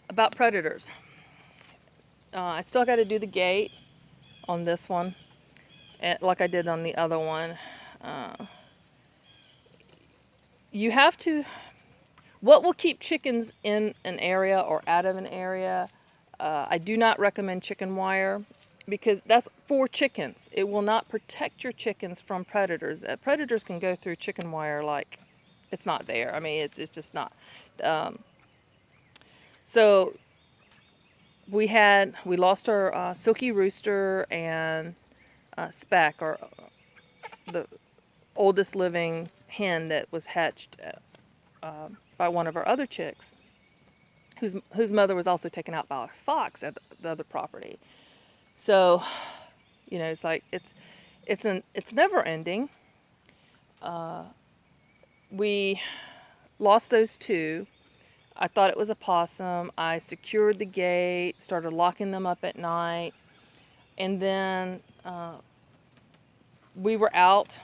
About predators. I still got to do the gate on this one, like I did on the other one. You have to. What will keep chickens in an area or out of an area? I do not recommend chicken wire because that's for chickens. It will not protect your chickens from predators. Predators can go through chicken wire like it's not there. I mean, it's just not. Um, so we lost our silky rooster and speck, or the oldest living hen that was hatched by one of our other chicks, whose mother was also taken out by a fox at the other property. So, it's like it's never ending. We lost those two. I thought it was a possum. I secured the gate, started locking them up at night, and then we were out.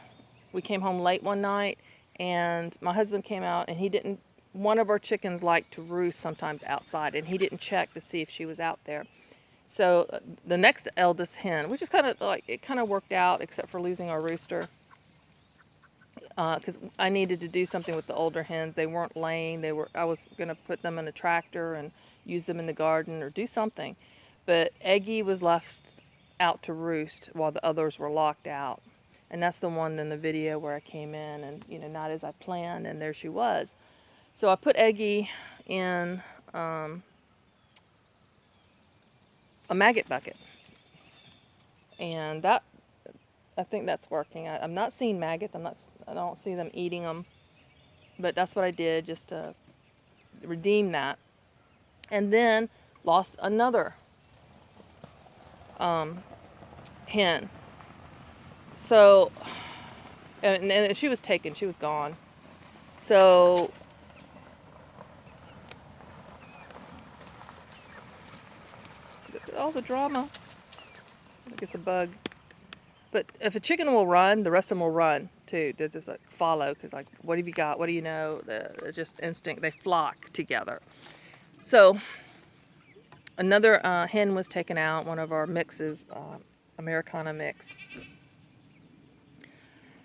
We came home late one night, and my husband came out, and he didn't. One of our chickens like to roost sometimes outside, and he didn't check to see if she was out there. So the next eldest hen, which is kind of like, it kind of worked out, except for losing our rooster, because I needed to do something with the older hens. They weren't laying. I was gonna put them in a tractor and use them in the garden or do something, but Eggie was left out to roost while the others were locked out. And that's the one in the video where I came in and, not as I planned, and there she was. So I put Eggie in a maggot bucket, and I think that's working. I'm not seeing maggots. I don't see them eating them, but that's what I did just to redeem that. And then lost another hen. So, and she was taken. She was gone. So all the drama. I think it's a bug. But if a chicken will run, the rest of them will run too. They just like follow, because like, what have you got? What do you know? They're just instinct. They flock together. So another hen was taken out. One of our mixes, Americana mix.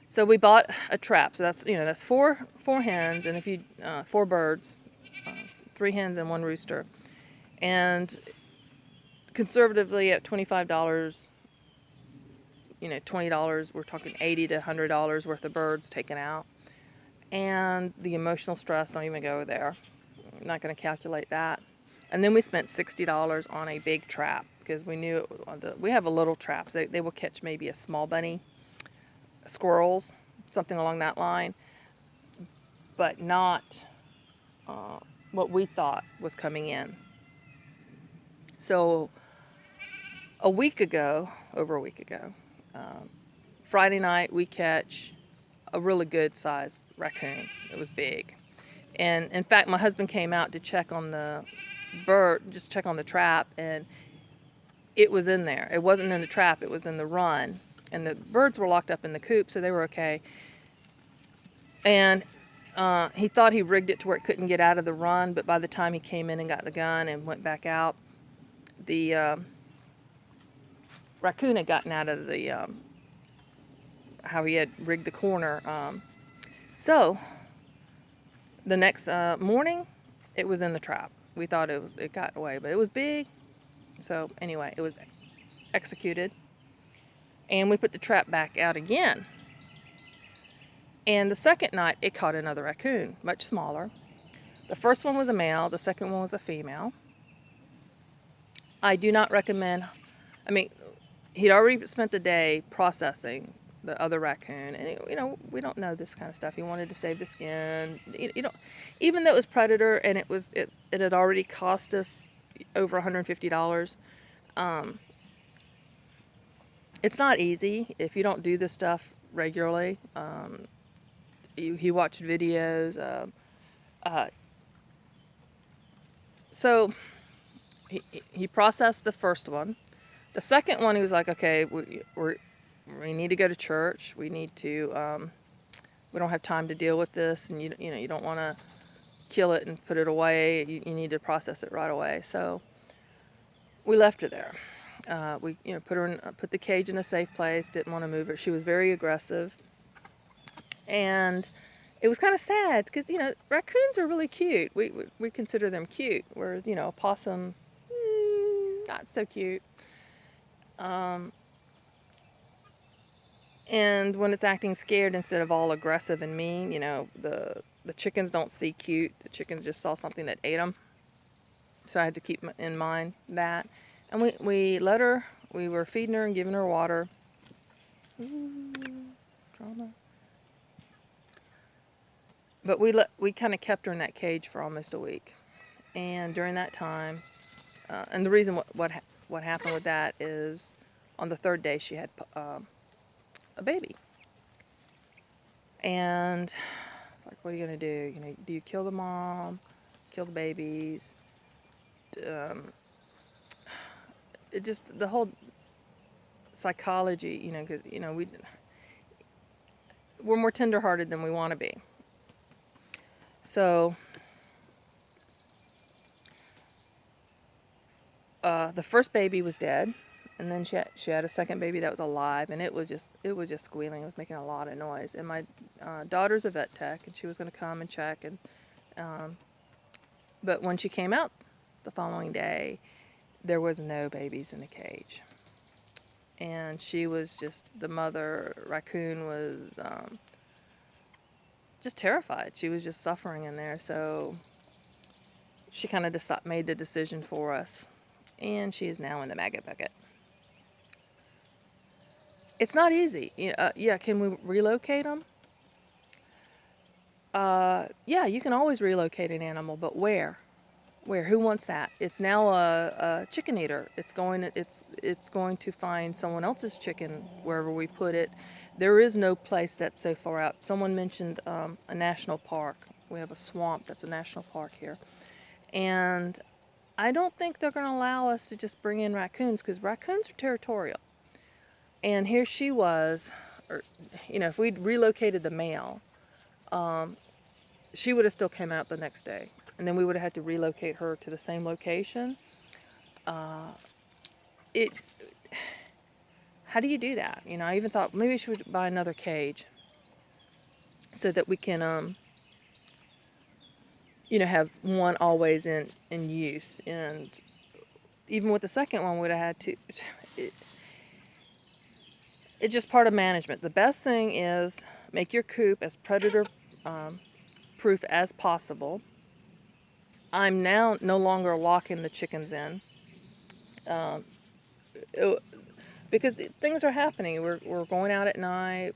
So we bought a trap. So that's four hens, and if you 4 birds, 3 hens and 1 rooster, and conservatively at $25. $20. We're talking $80 to $100 worth of birds taken out, and the emotional stress. Don't even go there. I'm not going to calculate that. And then we spent $60 on a big trap because we knew we have a little traps. They will catch maybe a small bunny, squirrels, something along that line, but not what we thought was coming in. So over a week ago, Friday night we catch a really good sized raccoon. It was big. And in fact, my husband came out to check on the bird, just check on the trap, and it was in there. It wasn't in the trap, it was in the run. And the birds were locked up in the coop, so they were okay. And he thought he rigged it to where it couldn't get out of the run, but by the time he came in and got the gun and went back out, the raccoon had gotten out of the how he had rigged the corner. So the next morning, it was in the trap. We thought it got away, but it was big. So anyway, it was executed, and we put the trap back out again. And the second night, it caught another raccoon, much smaller. The first one was a male. The second one was a female. I do not recommend. I mean, he'd already spent the day processing the other raccoon, and we don't know this kind of stuff. He wanted to save the skin. Even though it was predator and it had already cost us over $150. It's not easy if you don't do this stuff regularly. He watched videos. So he processed the first one. The second one, he was like, okay, we need to go to church. We need to. We don't have time to deal with this, and you don't want to kill it and put it away. You need to process it right away. So we left her there. We put the cage in a safe place. Didn't want to move her. She was very aggressive, and it was kind of sad because raccoons are really cute. We consider them cute, whereas a possum, not so cute. And when it's acting scared instead of all aggressive and mean, the chickens don't see cute. The chickens just saw something that ate them. So I had to keep in mind that. And we let her, we were feeding her and giving her water. Ooh, drama. But we kind of kept her in that cage for almost a week. And during that time, and the reason what happened with that is on the third day she had a baby. And it's like, what are you going to do? Do you kill the mom? Kill the babies? It just, the whole psychology, because, we're more tender-hearted than we want to be. So, the first baby was dead. And then she had a second baby that was alive, and it was just squealing. It was making a lot of noise. And my daughter's a vet tech, and she was going to come and check. And but when she came out the following day, there was no babies in the cage, and she was the mother raccoon was just terrified. She was just suffering in there. So she kind of made the decision for us, and she is now in the maggot bucket. It's not easy. Can we relocate them? Yeah, you can always relocate an animal, but where? Where? Who wants that? It's now a chicken eater. It's going to find someone else's chicken wherever we put it. There is no place that's so far out. Someone mentioned a national park. We have a swamp that's a national park here, and I don't think they're going to allow us to just bring in raccoons because raccoons are territorial. And here she was, if we'd relocated the male, she would have still came out the next day. And then we would have had to relocate her to the same location. How do you do that? I even thought maybe we should buy another cage so that we can, have one always in use. And even with the second one, we'd have had to... It's just part of management. The best thing is make your coop as predator proof as possible. I'm now no longer locking the chickens in because things are happening. We're going out at night.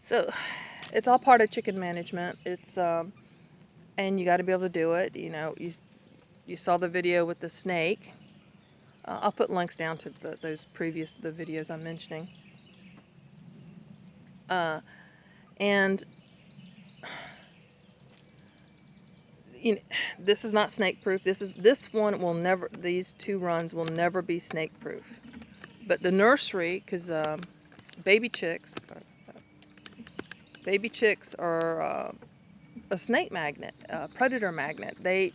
So it's all part of chicken management. It's and you got to be able to do it. You saw the video with the snake. I'll put links down to the videos I'm mentioning. And this is not snake proof. These 2 runs will never be snake proof. But the nursery, because baby chicks are a snake magnet, a predator magnet. They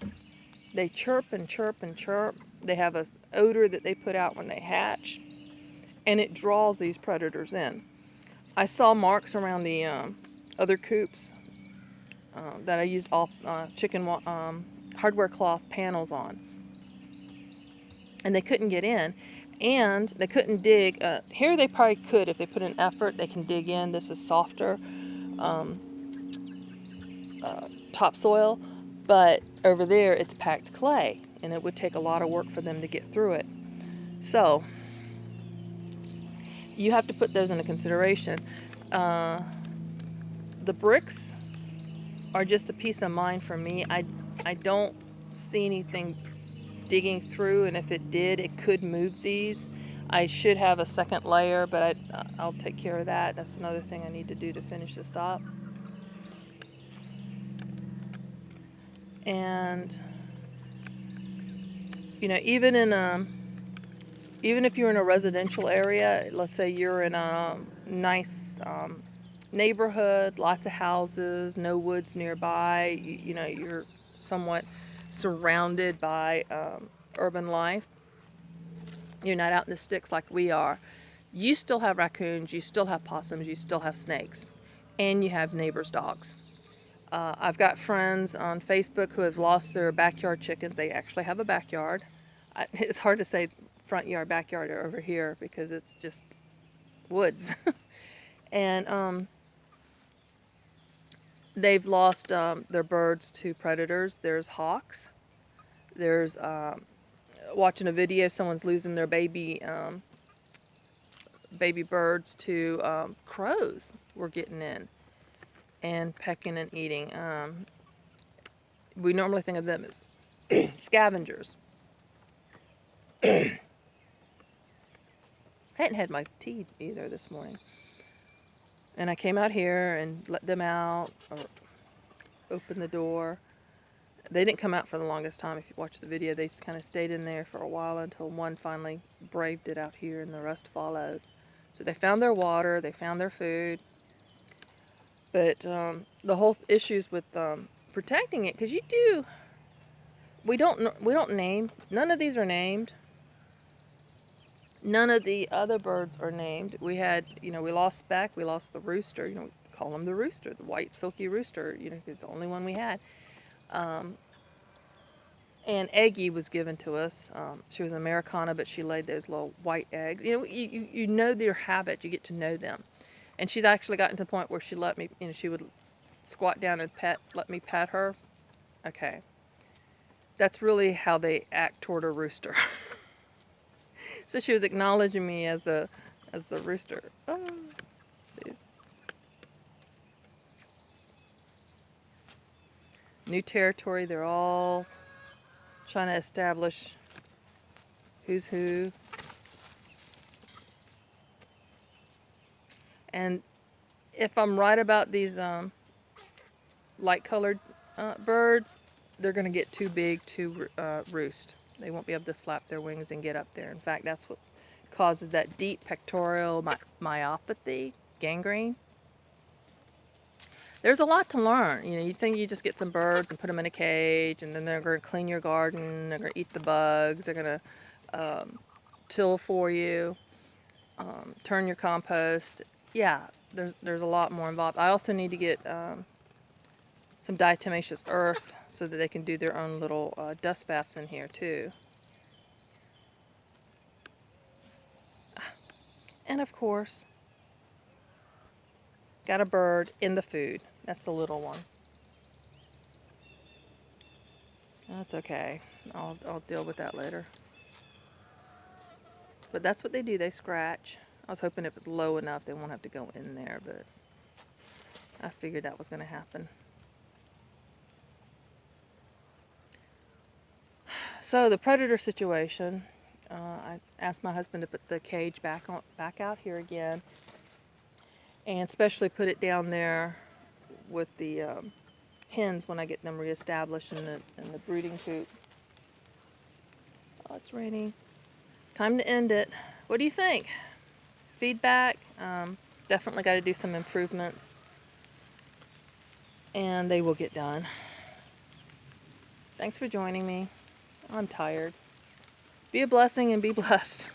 chirp and chirp and chirp. They have an odor that they put out when they hatch, and it draws these predators in. I saw marks around the other coops that I used all chicken hardware cloth panels on, and they couldn't get in, and they couldn't dig. Here they probably could if they put an effort. They can dig in. This is softer topsoil, but over there it's packed clay, and it would take a lot of work for them to get through it. So you have to put those into consideration. The bricks are just a peace of mind for me. I don't see anything digging through, and if it did, it could move these. I should have a second layer, but I'll take care of that. That's another thing I need to do to finish this up. And even in even if you're in a residential area, let's say you're in a nice neighborhood, lots of houses, no woods nearby, you know, you're somewhat surrounded by urban life, you're not out in the sticks like we are, you still have raccoons, you still have possums, you still have snakes, and you have neighbors' dogs. I've got friends on Facebook who have lost their backyard chickens. They actually have a backyard. It's hard to say front yard, backyard over here because it's just woods. And they've lost their birds to predators. There's hawks. There's watching a video, someone's losing their baby birds to crows were getting in and pecking and eating. We normally think of them as scavengers. I hadn't had my tea either this morning. And I came out here and let them out, or opened the door. They didn't come out for the longest time. If you watch the video, they kind of stayed in there for a while until one finally braved it out here and the rest followed. So they found their water, they found their food. But the whole issues with protecting it, because we don't name, none of these are named. None of the other birds are named. We lost Speck, we lost the rooster, we call him the rooster, the white silky rooster, it's the only one we had. And Eggie was given to us. She was an Americana, but she laid those little white eggs. You know their habit, you get to know them. And she's actually gotten to the point where she let me, she would squat down and let me pet her. Okay. That's really how they act toward a rooster. So she was acknowledging me as the rooster. Oh, see. New territory, they're all trying to establish who's who. And if I'm right about these light-colored birds, they're going to get too big to roost. They won't be able to flap their wings and get up there. In fact, that's what causes that deep pectoral myopathy, gangrene. There's a lot to learn. You think you just get some birds and put them in a cage, and then they're going to clean your garden, they're going to eat the bugs, they're going to till for you, turn your compost. Yeah, there's a lot more involved. I also need to get some diatomaceous earth so that they can do their own little dust baths in here too. And of course, got a bird in the food. That's the little one. That's okay. I'll deal with that later. But that's what they do. They scratch. I was hoping it was low enough they won't have to go in there, but I figured that was going to happen. So the predator situation, I asked my husband to put the cage back out here again, and especially put it down there with the hens when I get them reestablished in the breeding coop. Oh, it's raining. Time to end it. What do you think? Feedback? Definitely got to do some improvements, and they will get done. Thanks for joining me. I'm tired. Be a blessing and be blessed.